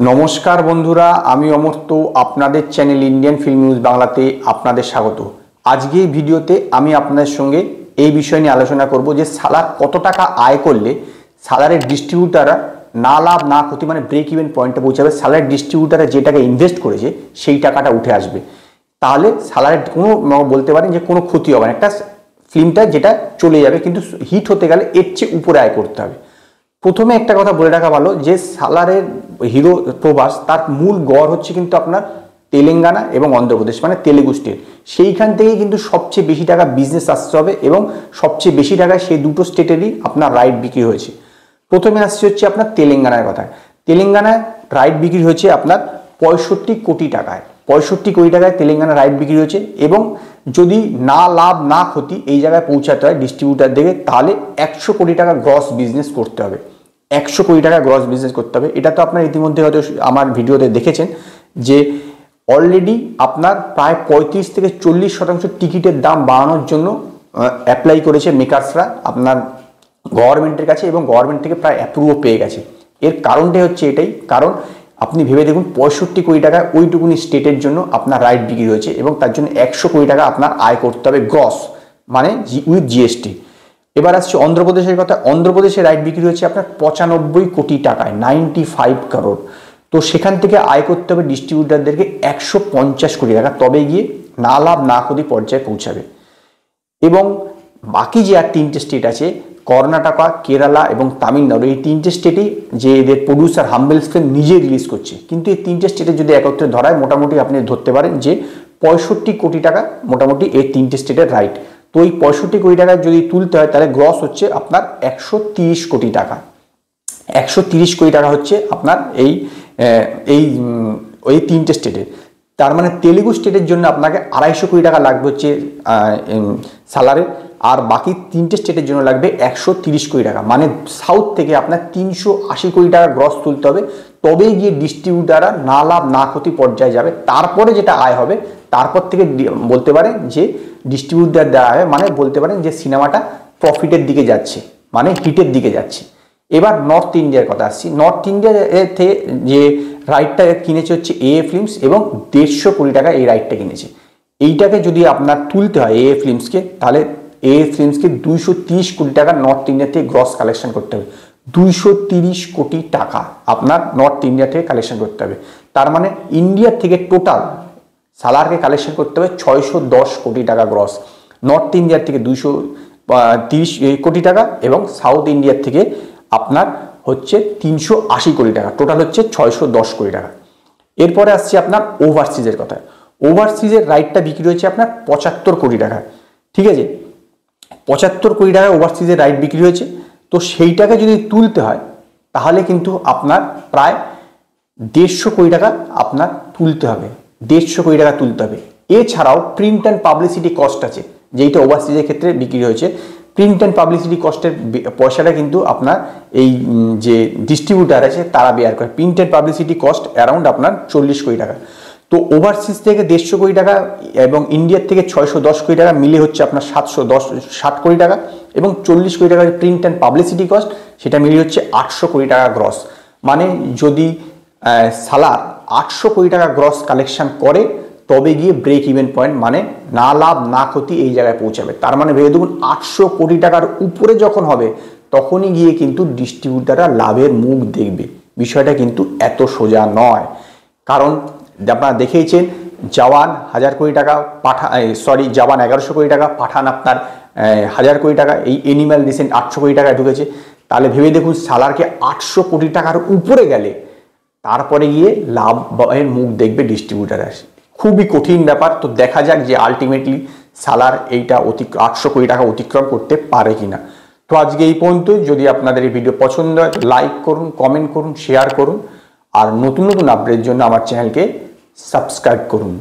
নমস্কার বন্ধুরা, আমি অমর্ত্য আপনাদের চ্যানেল ইন্ডিয়ান ফিল্ম নিউজ বাংলাতে আপনাদের স্বাগত। আজকে এই ভিডিওতে আমি আপনাদের সঙ্গে এই বিষয় নিয়ে আলোচনা করব যে সালার কত টাকা আয় করলে সালারের ডিস্ট্রিবিউটাররা না লাভ না ক্ষতি মানে ব্রেক ইভেন পয়েন্টে পৌঁছাবে, সালারের ডিস্ট্রিবিউটাররা যে টাকা ইনভেস্ট করেছে সেই টাকাটা উঠে আসবে। তাহলে সালারের কোনো বলতে পারেন যে কোনো ক্ষতি হবে না, একটা ফিল্মটা যেটা চলে যাবে কিন্তু হিট হতে গেলে এর চেয়ে উপরে আয় করতে হবে। প্রথমে একটা কথা বলে রাখা ভালো যে সালারের হিরো প্রভাস তার মূল গড় হচ্ছে কিন্তু আপনার তেলেঙ্গানা এবং অন্ধ্রপ্রদেশ মানে তেলেগু স্টেট। সেইখান থেকেই কিন্তু সবচেয়ে বেশি টাকা বিজনেস আসতে হবে এবং সবচেয়ে বেশি টাকায় সেই দুটো স্টেটেরই আপনার রাইট বিক্রি হয়েছে। প্রথমে আসছে হচ্ছে আপনার তেলেঙ্গানার কথা। তেলেঙ্গানায় রাইট বিক্রি হয়েছে আপনার 65 কোটি টাকায়। 65 কোটি টাকায় তেলেঙ্গানা রাইট বিক্রি হয়েছে এবং যদি না লাভ না ক্ষতি এই জায়গায় পৌঁছাতে হয় ডিস্ট্রিবিউটার থেকে, তাহলে 100 কোটি টাকা গ্রস বিজনেস করতে হবে। 100 কোটি টাকা গ্রস বিজনেস করতে হবে। এটা তো আপনার ইতিমধ্যে হয়তো আমার ভিডিওতে দেখেছেন যে অলরেডি আপনার প্রায় 35 থেকে 40% টিকিটের দাম বাড়ানোর জন্য অ্যাপ্লাই করেছে মেকার্সরা আপনার গভর্নমেন্টের কাছে এবং গভর্নমেন্ট থেকে প্রায় অ্যাপ্রুভও পেয়ে গেছে। এর কারণটাই হচ্ছে এটাই, কারণ আপনি ভেবে দেখুন 65 কোটি টাকা ওইটুকুনি স্টেটের জন্য আপনার রাইট বিক্রি হয়েছে এবং তার জন্য 100 কোটি টাকা আপনার আয় করতে হবে গ্রস মানে উইথ জিএসটি। এবার আসছে অন্ধ্রপ্রদেশের কথা। অন্ধ্রপ্রদেশে রাইট বিক্রি হয়েছে আপনার 95 কোটি টাকায়, 95 করোড়। তো সেখান থেকে আয় করতে হবে ডিস্ট্রিবিউটারদেরকে 150 কোটি টাকা, তবে গিয়ে না লাভ না ক্ষতি পর্যায়ে পৌঁছাবে। এবং বাকি যে আর তিনটে স্টেট আছে কর্ণাটকা, কেরালা এবং তামিলনাড়ু, এই তিনটে স্টেটেই যে এদের প্রডিউসার হাম্বেলস ফিল্ম নিজে রিলিজ করছে, কিন্তু এই তিনটে স্টেটে যদি একত্রে ধরায় মোটামুটি আপনি ধরতে পারেন যে 65 কোটি টাকা মোটামুটি এই তিনটে স্টেটের রাইট। তো এই 65 কোটি টাকা যদি তুলতে হয় তাহলে গ্রস হচ্ছে আপনার 130 কোটি টাকা। 130 কোটি টাকা হচ্ছে আপনার এই তিনটে স্টেটের। তার মানে তেলেগু স্টেটের জন্য আপনাকে 250 কোটি টাকা লাগবে হচ্ছে সালারে, আর বাকি তিনটে স্টেটের জন্য লাগবে 130 কোটি টাকা। মানে সাউথ থেকে আপনার 380 কোটি টাকা গ্রস তুলতে হবে, তবেই গিয়ে ডিস্ট্রিবিউটাররা না লাভ না ক্ষতি পর্যায়ে যাবে। তারপরে যেটা আয় হবে তারপর থেকে বলতে পারেন যে ডিস্ট্রিবিউটার দেওয়া হবে, মানে বলতে পারেন যে সিনেমাটা প্রফিটের দিকে যাচ্ছে মানে হিটের দিকে যাচ্ছে। এবার নর্থ ইন্ডিয়ার কথা আসছি। নর্থ ইন্ডিয়ার থেকে যে রাইটটা কিনেছে হচ্ছে এ ফিল্মস এবং 150 কোটি টাকা এই রাইটটা কিনেছে। এইটাকে যদি আপনার তুলতে হয় এ ফিল্মসকে, তাহলে এ ফিল্মসকে 230 কোটি টাকা নর্থ ইন্ডিয়া থেকে গ্রস কালেকশন করতে হবে। 230 কোটি টাকা আপনার নর্থ ইন্ডিয়া থেকে কালেকশন করতে হবে। তার মানে ইন্ডিয়া থেকে টোটাল সালারকে কালেকশন করতে হবে 610 কোটি টাকা গ্রস। নর্থ ইন্ডিয়ার থেকে 230 কোটি টাকা এবং সাউথ ইন্ডিয়ার থেকে আপনার হচ্ছে 380 কোটি টাকা, টোটাল হচ্ছে 610 কোটি টাকা। এরপরে আসছে আপনার ওভারসিজের কথা। ওভারসিজের রাইটটা বিক্রি হয়েছে আপনার 75 কোটি টাকা, ঠিক আছে। 75 কোটি টাকা ওভারসিজের রাইট বিক্রি হয়েছে। তো সেইটাকে যদি তুলতে হয় তাহলে কিন্তু আপনার প্রায় 150 কোটি টাকা আপনার তুলতে হবে, 150 কোটি টাকা তুলতে হবে। এছাড়াও প্রিন্ট অ্যান্ড পাবলিসিটি কস্ট আছে, যেইটা ওভারসিজের ক্ষেত্রে বিক্রি হয়েছে। প্রিন্ট অ্যান্ড পাবলিসিটি কস্টের পয়সাটা কিন্তু আপনার এই যে ডিস্ট্রিবিউটার আছে তারা বেয়ার করে। Print and publicity cost around আপনার 40 কোটি টাকা। তো ওভারসিজ থেকে 150 কোটি টাকা এবং ইন্ডিয়ার থেকে 610 কোটি টাকা মিলে হচ্ছে আপনার 760 কোটি টাকা এবং 40 কোটি টাকার প্রিন্ট অ্যান্ড পাবলিসিটি কস্ট, সেটা মিলিয়ে হচ্ছে 800 কোটি টাকা গ্রস। মানে যদি সালার 800 কোটি টাকা গ্রস কালেকশন করে তবে গিয়ে ব্রেক ইভেন পয়েন্ট মানে না লাভ না ক্ষতি এই জায়গায় পৌঁছাবে। তার মানে ভেবে দেখুন 800 কোটি টাকার উপরে যখন হবে তখনই গিয়ে কিন্তু ডিস্ট্রিবিউটাররা লাভের মুখ দেখবে। বিষয়টা কিন্তু এত সোজা নয়, কারণ আপনারা দেখেইছেন জওয়ান 1000 কোটি টাকা, জওয়ান 1100 কোটি টাকা, পাঠান আপনার 1000 কোটি টাকা, এই এনিম্যাল রিসেন্ট 800 কোটি টাকায় ঢুকেছে। তাহলে ভেবে দেখুন সালারকে 800 কোটি টাকার উপরে গেলে তারপরে গিয়ে লাভের মুখ দেখবে ডিস্ট্রিবিউটার আসে। খুবই কঠিন ব্যাপার। তো দেখা যাক যে আলটিমেটলি সালার এইটা 800 কোটি টাকা অতিক্রম করতে পারে কিনা। তো আজকে এই পর্যন্তই। যদি আপনাদের এই ভিডিও পছন্দ হয় লাইক করুন, কমেন্ট করুন, শেয়ার করুন, আর নতুন নতুন আপডেটের জন্য আমার চ্যানেলকে সাবস্ক্রাইব করুন।